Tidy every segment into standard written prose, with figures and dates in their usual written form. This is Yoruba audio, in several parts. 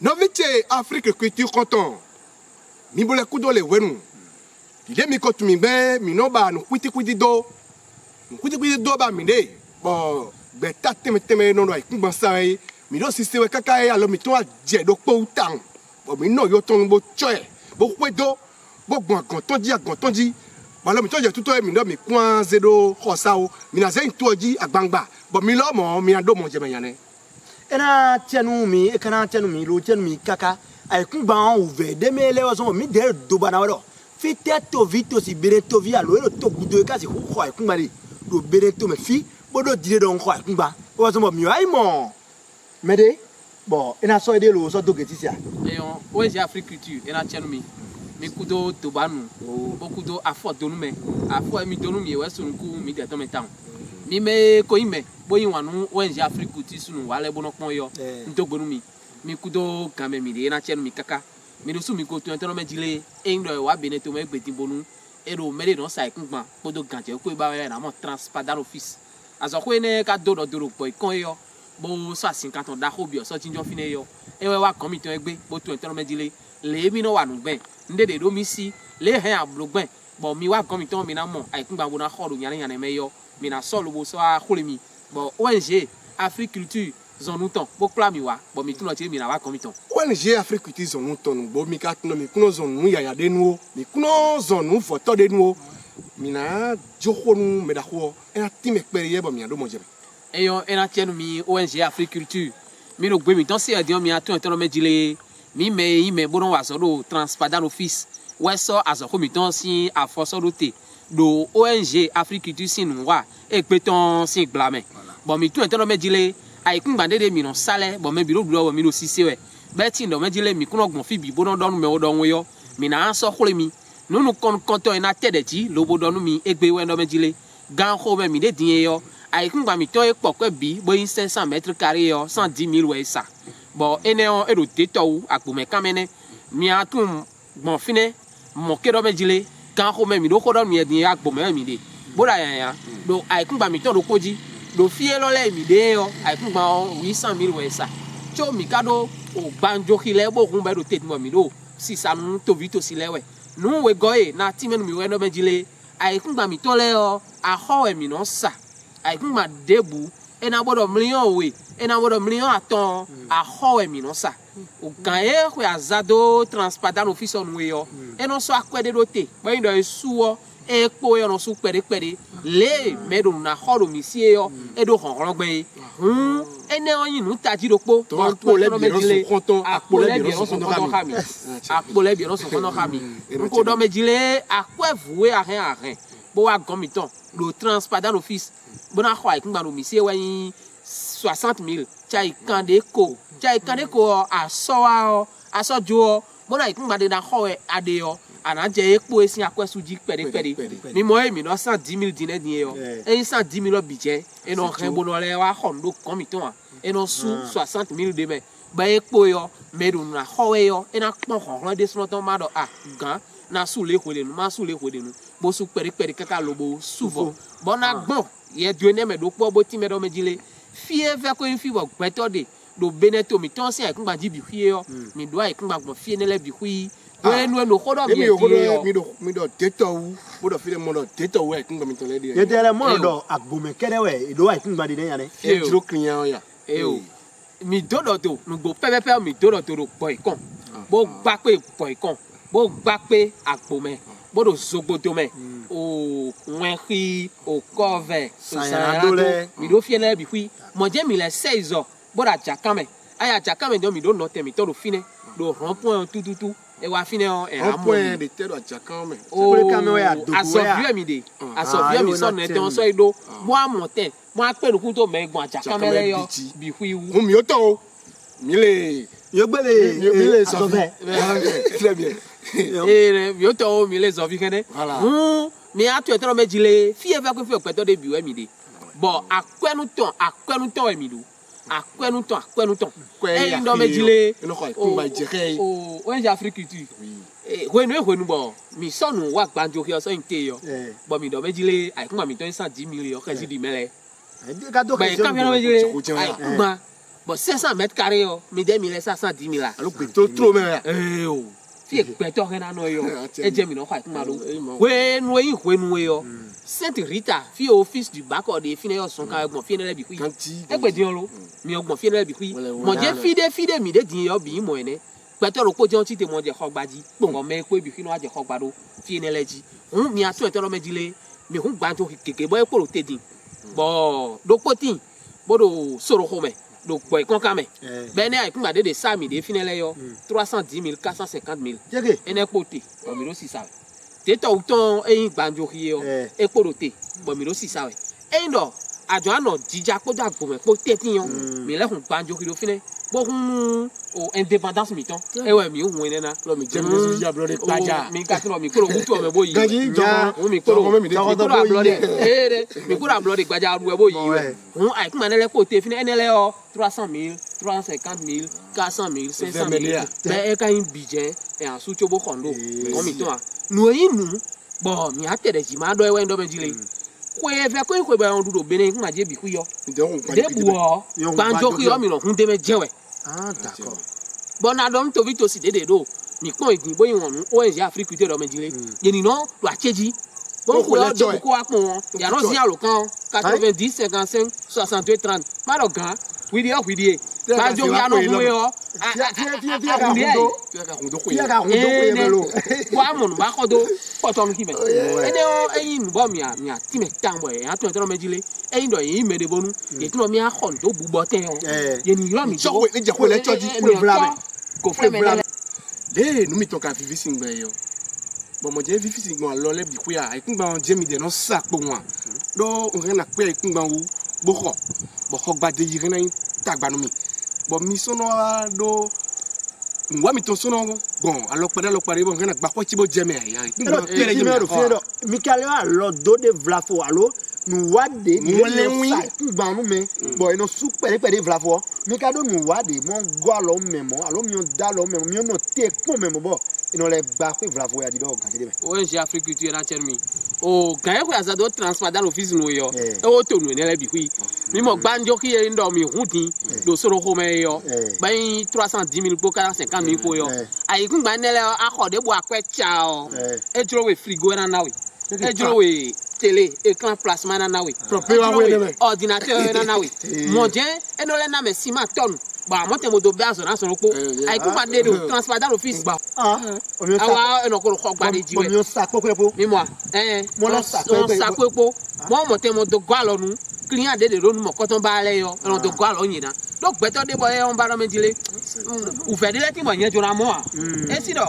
Novité Afrique culture canton. Mi bole kudo le wenu. Ide mi kotu mi be mi no ba no kwiti do. Kwiti do ba mi de. Bo be ta teme no no ikun sai. Mi do sisi we kaka e alo mi to aje do po utang. Bo mi no yo ton bo choe. Bo kwedo. Bo gbon agan tonji. Ba lo mi to je tuto e mi no mi kwan zedo khosa o. Mi na zen toji agbangba. Bo mi lo mo mi ado mo je me yane. Ena tienu mi e kana tienu mi lo tienu mi kaka ay kun ban ouve de me le waso mi de do bana wado fi teto vito si bereto vi alo lo to gudo e kasi ko ay kun mari do bereto me fi bodo dire don ko ay kun ba waso mo mi ay mo mede bon ena so de lo so do getisia et on ONG Afrique Culture ena tienu mi kudo to banu o kudo afo donu me afo mi donu mi weso nku mi de to me town mi me ko ime boyin wanu ONG Afrique Culture sunu wale bono pon yo ntogbonu mi kudo kame mi de na chenu mi kaka mi do su mi ko to entero me dile e ndo wa beneto me gbeti bonu e do mele no sai kungban podo ganje ko ba ya na mo transpadar office azo ko ene ka do po ikon yo bo so 50 da ko bi o so tinjo fine yo e we wa committee egbe bo to entero me dile le mi no wa nu gben ndede do mi si le hen ablo gben bo mi wa committee mi na mo ai kungban bo na khoro nyane me yo mi na solo bo so a kholemi bon ONG Afrique Culture zonuton bo kla mi wa bon mi tuno ti mi na wa komiton ONG Afrique Culture zonuton bo mi ka tuno mi kuno zonu ya de nu mi kuno zonu foto de nu mi na jokonu me da ho e na ti me pere ye bo mi ado mo je e yo e na tienu mi ONG Afrique Culture mi no gbe mi ton se adi mi atun entero me dile mi me bo don wa so do transpadar office we so azo komiton si afoso do te do ONG Afrique Culture sinu wa e peton si blame bon mi tu entero me dile ai kun bande de mi no sale bon me bi do do mi no sisi we beti ndo me dile mi kuno gbon fi bi bo don donu me o don yo mi na so khole mi nunu konto ina tede ti lo bo donu mi egbe we ndo me dile gan kho me mi de din yo ai kun ba mi to e poko bi bo 500 mètres carrés yo 110 000 we sa bon ene on e do teto akpo me kamene mi atun gbon fine mo ke do me dile gan kho me mi do kho don mi e din akpo me mi de bola ya do ai kun ba mi to do koji do fie lo le mi de yo ai kun ba 800 000 we sa cho mi kado o banjo khile bo kun ba do tet mo mi do si sa nu to vito si lewe nu we goe na ti menu mi we no bejile ai kun ba mi to le yo a ho e mi no sa ai kun ma debu e na bodo million we e na bodo million aton a ho e mi no sa o kan e ko azado transpadar office on we yo e no so akwede do te ba ndo e suwo e po yo no su pere le medo na horo mi si yo e do hon gbe ene oyin nu taji do po to le bi ron konton akpole bi ron so konton kami akpole bi ron so konton kami nko do mejile akwevu a hen bo wa gomiton lo transpadar office bona khwa ikungba no mi si we 60 000 chai kande ko aso jo bona ikungba de na khwe ade yo anaje epo esin akwesuji pere mi mo e mi no 110 000 dine din yo e 110 000 budget e no ren bo no le wa khondo komiton e no su 60 000 de me ba epo yo medu na khowe yo e na pon khon de so ton ma do gan na su le khode nu ma su le khode nu bo su pere kaka lobo suvo bona gbon ye duene me do po bo ti me do me jile fie ve ko fi bo gbeto de do beneto mi ton se ikungba ji bi fie yo mi do ikungba gbon fie ne le bi hui we no khodo mi do teto wu bo do file mo do teto we ikungba mi ton le de ye tele mo do agbome kede we do ikungba de yan e dro client ya mi dodo to nu go pepe mi dodo to ro po ikon bo gba pe po ikon bo gba pe agbome bo do zogbodo me o wenki o cover sayadole mi do fie na bi hui mo je mi le 16 o bo da jakame aya jakame do mi do no te mi to do fine do rond-point tututu e wa fine o e amo point de te do jakame o le kame we adogo asofie mi de asofie mi so na te on so ido bo amoten mo a pe rukun to me gbon jakame le yo bi hui wu mi o to mi le yo gbele mi le so très bien e mi o to mi le so fi kene mi a tu etero mejile fie fe ko fi opeto de biwe mi de bo akwenuton e mi do akwenuton e ndo mejile no ko ikunba jere o ONG Afrique Culture hwenu bo mi sonu wa gbanjo ki o so inte yo bo mi do mejile aikunba mi to 110 000 yo kesi di mele ka do ba ka mi no mejile aikunba bon 500 mètres carrés yo mi de mi le 510 000 là alo gbeto trop mais o fi gbeto re na no yo tiens. e je mi no kwa kuma do we no yin we no yo Sainte Rita fi office du bac or de fi ne yo son ka gbon fi ne le bi ku kanti e gbe din lo mi ogbon fi ne le bi ku Wale, mo je fi de mi de din yo bi mo ene gbeto ro po je on ti te mo je khogbaji mo me ko bi fi no a je khogbado fi ne le ji mi atu ete lo me jile mi hun gba to keke bo e ko ro te din bo do potin bo do soro ho me do boy kon ka me bene ay kuma de sami de finele yo 310 000 450 000 jege ene pote bo mi do si sawe te to uton eyin gbanjo ki yo e ko ro te bo mi do si sawe e ndo ajo ano jija ko da gbo me po te tin yo mi le hun gbanjo ki do fine bo hun o indépendance mi ton e we mi hun ene na lo mi je mi ya bro de paja mi ka tro mi ko ro mutu o me bo yi ganji jo mi ko ro mi de mi ko ro blood mi ko ro blood gbaja ru e bo yi hun ay kuma ne le ko te fine ene le o 300 000 350 000 400 000 500 000 be e ka yin bije e an su chobo kondo o mi to a nu yin nu bo mi a tere ji ma do e we ndo be jile ko e fe ko be on dudo bene kuma je bi ku yo de on de bu o gbanjo ku yo mi lo hun de me jewe ah d'accord bon na dom to vito si dede do mi pon idin boyin won nu ONG Afrique te do me jile ye ni no lo acheji bon ko yo do ko wa pon won ya no si alo kan 90 55 62 30 ma do gan we dey ba jo ya no mu yo wa mo ba ko do poto mi kibe e de o eyin bo mi a ti me tan bo e a to me jile eyin do yin me de bonu ye ti no mi a khon do bu bo ten o ye ni yo mi so we je ko le choji ko fe me le nu mi to ka vivi singbe yo bo mo je vivi singbe lo le bi ku ya ikun gba on je mi de no sa po won do on re na pe ikun gba wu bo kho gba de yi re na ta gba no mi bo mi sono do nwa mi to sono bon alo pare bon re na gba ko ti bo je me ya ikun gba tere je me mi kale alo do de vlafo alo nu wade ni le sa gba nu me bo eno su pere vlafo mi ka do nu wade mo go alo memo alo mi o da lo memo mi o no te pon memo bo ino le gba ko vlafo ya di do gan de me ONG Afrique tu na chermi o gan ko asa do transfer da office no yo e o to nu ne le bi hui mi mo gbanjo ki e ndo mi hudin do soro ko me yo bayin 310 000 po 450 000 po yo ayi kun gba ne le akode bo akwe cha o e juro we frigo na nawe e juro we télé écran plasma na nawe ordinateur na nawe mo je e no le na me sima ton ba mo te mo do ba so na so po ayi kun gba de do transfer da office awa eno ko gba de jiwe mi o sa popo mi mo mo la sa popo mo te mo do gwa lo nu client de ro nu mo ko ton ba le yo eno do gwa lo yin na do gbeto de bo e on ba ro me jile u fe de le ti mo yen jora mo a e si do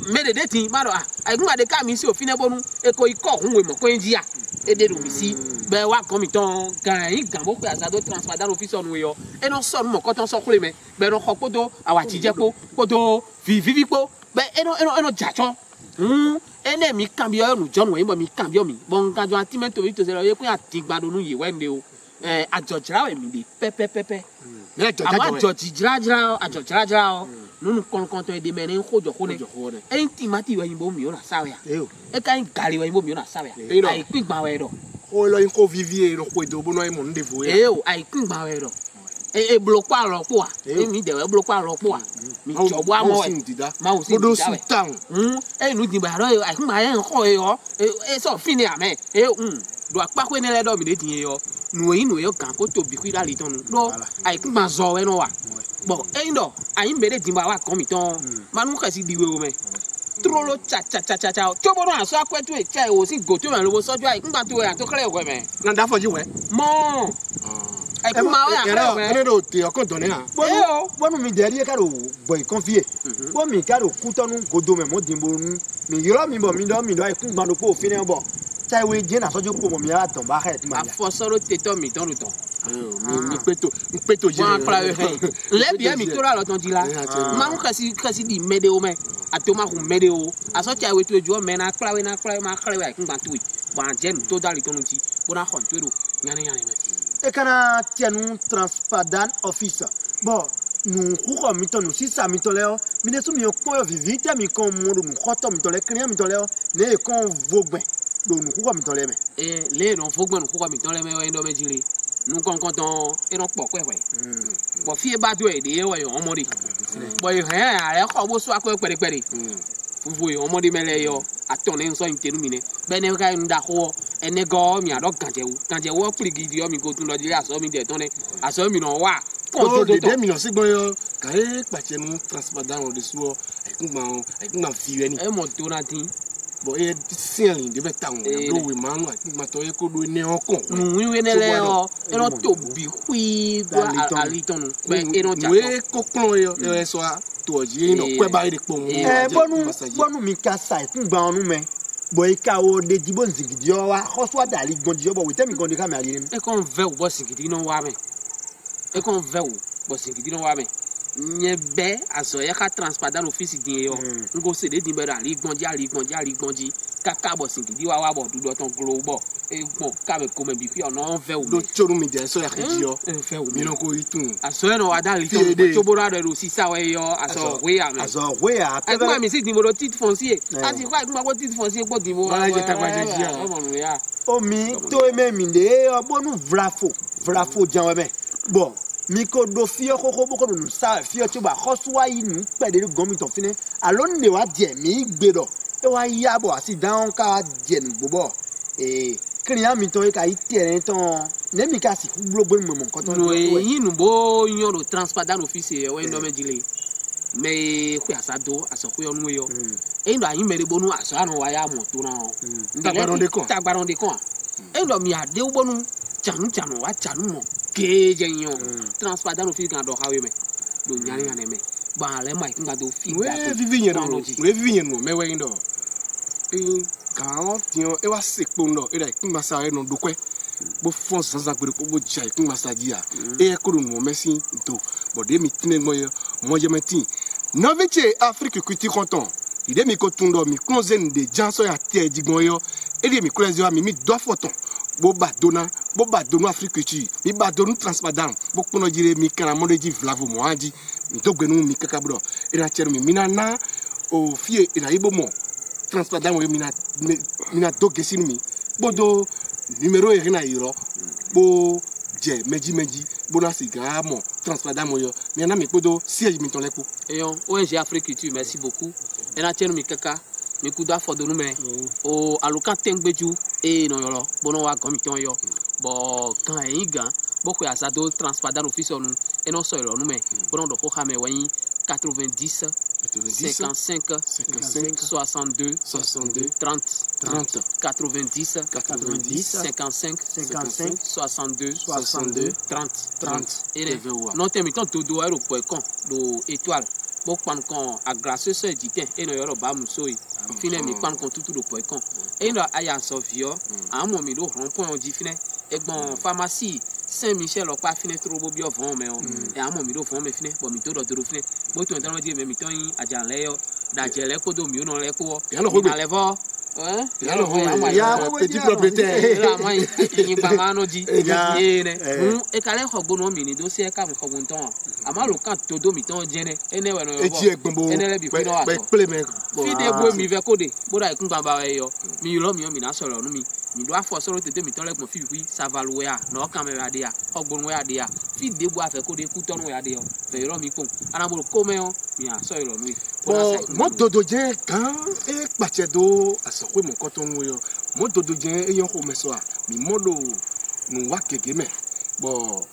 me de tin ma do ayi kun gba de ka mi si ofin e bonu e ko iko hun we mo ko enjia e de do mi si be wa kan mi ton gan yin gan bo pe asa do transfer da office on we yo e no so mo ko ton so kule me be no ko do awa ti je po do vivi po be eno jacho ene mi cambio nu john we mi cambio mi bon gajo atimento ito se lo ye ku atigbado nu ye wende o ajojira we mi de pepe ama ajojira o nunu kon to de mene nkojo ko ne en timati we yimbo mi o na sawe ya e kan gali we yimbo mi o na sawe ya ai pigba we do o lo yin ko vivier no ko do bo no e mo ndevo ya o ai pigba we do e block wa lo po a mi de we block wa lo po a mi jobo amo e ma o si do sultan e nu din ba ro ai kun ma e nko e yo e so fini ame do apa ko ne le do mi de tin yo nu yo kan ko to bi ku da li ton do ai kun ma zo we no wa bo e ndo ai mbere din ba wa kon mi ton ma nu ka si diwe o me trolo cha chobo no aso akwetu e cha o si go to me lo sojo ai kun ba to we an to kle we me na da foji we mo ai kun ma wa kle we ene do te o kon don na bonu mi deri ka do boy confier bo mi ka do kutonu godo me mo dimbo nu mi yoro mi bo mi do ai kun gba do po fini bo chai we je na sojo ko mo mi ara ton ba ka e ma a fosoro teto mi ton ton mi peto je wa pra we le bien mi tora lo ton di la ma nu kasi di mede o me atoma hu mede o aso chai we to eju o me na pra we ma kle we ai kun gba tu ba je nu to dali ton ti bo na khon to do nyane me e kana tianu transpadan office bon nu ko mi to nu sisa mi to le o mi ne su mi o po yo vivite mi kon mo do nu khoto mi to le client mi to le o ne kon vogben do nu ko mi to le me le no fogben nu ko mi to le me o ndo me jile nous quand et non pas quoi bon fille ba do e de ouais on mori bon rien ale ko bo so akọ pere fufu on mori mele yo atone nso intenu mine be ne ka nda ko ene go mi ado kanje wo pligi di o mi go tun lo dire aso mi de tone aso mi no wa ko de 2 millions sigbo yo kare pache nu transparent o de so ai kuma fi ni e mo to na tin bo e sian de be taun lo we manu ai kuma to e ko do ne okon wi we ne le o e no to bi hui do ali tonu be e no ja we ko klon yo e so to ji no kwe ba ire po mu bonu mi ka sai kun gba onu me boy ka o de dibo nzigidi o wa ho so dali gondi o bo we temi gondi ka me ali ni e kon ve o bo singidi no wa me e kon ve o bo singidi no wa me nye be aso ya ka transparent office din yo ngo se de din be ali gondi kaka bo singidi wa bo du do ton global e gbon ka me ko me bi fi ona ve o do choru mi de so ya ki yo fe o mi no ko itun aso no wa dali ton chobora de ro si sa we yo aso we ya me aso we ya e gba mi si din mo do titre foncier ati kwa gba ko titre foncier po din mo wala je ta gba je ji o mo nu ya o mi to e me mi de o bonu vrafo jan we me bon mi ko do fio koko boko nu sa fio ti ba khoswa yi nu pe de gomi to fine alo ne wa die mi gbe do e wa ya bo asi down ka die nu gbo kriya mi to e ka itere ton ne mi ka si gbogbo mo nkan to no yin nu bo yan ro transparent office e we no me jile me ku asado aso ku yo nu yo e ndo ayin mere bonu aso anu wa ya mo to na o tagbaron de kon e ndo mi ade bonu chanu wa chanu mo keje yon transparent office kan do hawe me do nyani ane me ba le mai kan do fi we vivi yen no me we ndo e kan tio e wa sekpo ndo e dai kuma sa e no do kwe bo fon sansa gbere ko bo jai kuma sa dia e ko no me si to bo de mi tine mo je meti no veche Afrique kuti konton ide mi ko tundo mi konzen de janso ya tie digbon yo e de mi klezi wa mi do foton bo ba dona Afrique ti mi ba donu transparent bo kono jire mi kana mo de ji vlavo mo aji mi to gbenu mi kaka bro e na cheru mi minana o fie e na ibo mo transparent mo mina do gesinu mi bodo numéro e na iro bo je meji bo na siga mo transparent mo yo mi na mi bodo siège mi ton lepo et on ONG Afrique tu merci beaucoup e na cheru mi kaka mi kuda fodo nu me o alukan tengbeju e no yolo bono wa gomiton yo bo kan yin gan bo ko asado transparent office onu e no so iro nu me bono do ko ha me wen 90 55 62 30 90 55 62 30 et non temi ton todo aero po kan do étoile bo pan kan agrace so edite e no yoro ba mu so yi fine mi pan kan tutu do po kan e no aya so vio amo mi do ron point di fine egbon pharmacie Saint-Michel o pa fine trop bo bi ovon me o e amo mi do fon me fine bo mi to do fine bo to ntan di me mi ton yin ajan le yo da jele ko do mi o no le ko na levo petit propriétaire la mai yin pa mano ji ne e kale khogbo no mi ni do se ka mo khogun ton ama lo kan to do mi ton jene ene we no yo e gbombo ene le bi fi no wa fi de bo mi ve kode bo da ikun baba e yo mi lo mi o mi na sọ̀rọ̀ nu mi do afọ sọ̀rọ̀ tete mi ton le gbon fi wi savalu ya no kan me ade ya ogbon we ade ya fi de bo afe kode ku ton we ade yo fe ro mi kon ana mo ko me o mi a so iro nu mo dodo je kan e pache do asokwe mo koton wo yo mo dodo je e yon ko meso a mi modo nu wa keke me bo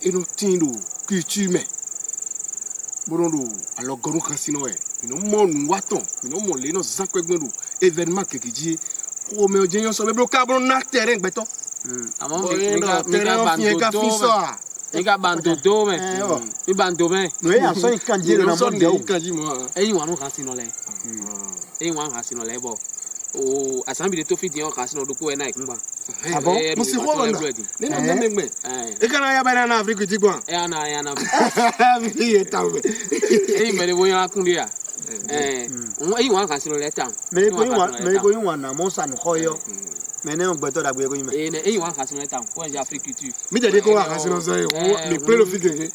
inu tindo kichi me borondo alogorun kan sino e mi no mo nu wa ton mi no mo le no zankwegbon do événement keke ji o me o je yon so me bro ka bro na terrain gbeto amo mi ka bandodo me mi bando me no e aso kan jere na mo de o kan ji mo e yin wa no kan sino le e yin wa kan sino le bo o asambi de to fi dion kan sino do ko e na ikunba abo mo si ho wona ni na membe e kana ya bana na Afrique ti gbo e ana mi e tawe e mere bo yan kun dia e yin wa kan sino le tan me ko yin wa na mo sa no hoyo mais ne on gbeto da gbe ko yime e ne e wan ka so ta ONG Africulture mi de ko wa ka sino so e mi play lo figure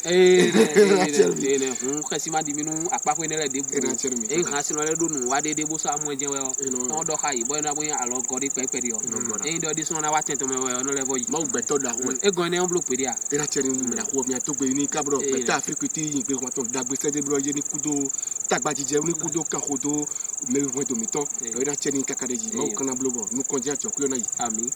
ne hun khasima di minu apako ne le de Chermi. e kan sino le do nu wa de bo so amu je we o do kai boy na boy alo godi pepe dio e do di so na wa tento me we no le boy ma o gbeto da ho e go ne on block pedia era Chermi mi na ko mi to gbe ni kabro gbeta Africulture yin pe won to dagbe se de bro ye ni kudo tagba jije ni kudo kan kodo me won to mi ton era Chermi kakadeji ma o kana blobo nu konja to ko na yi ami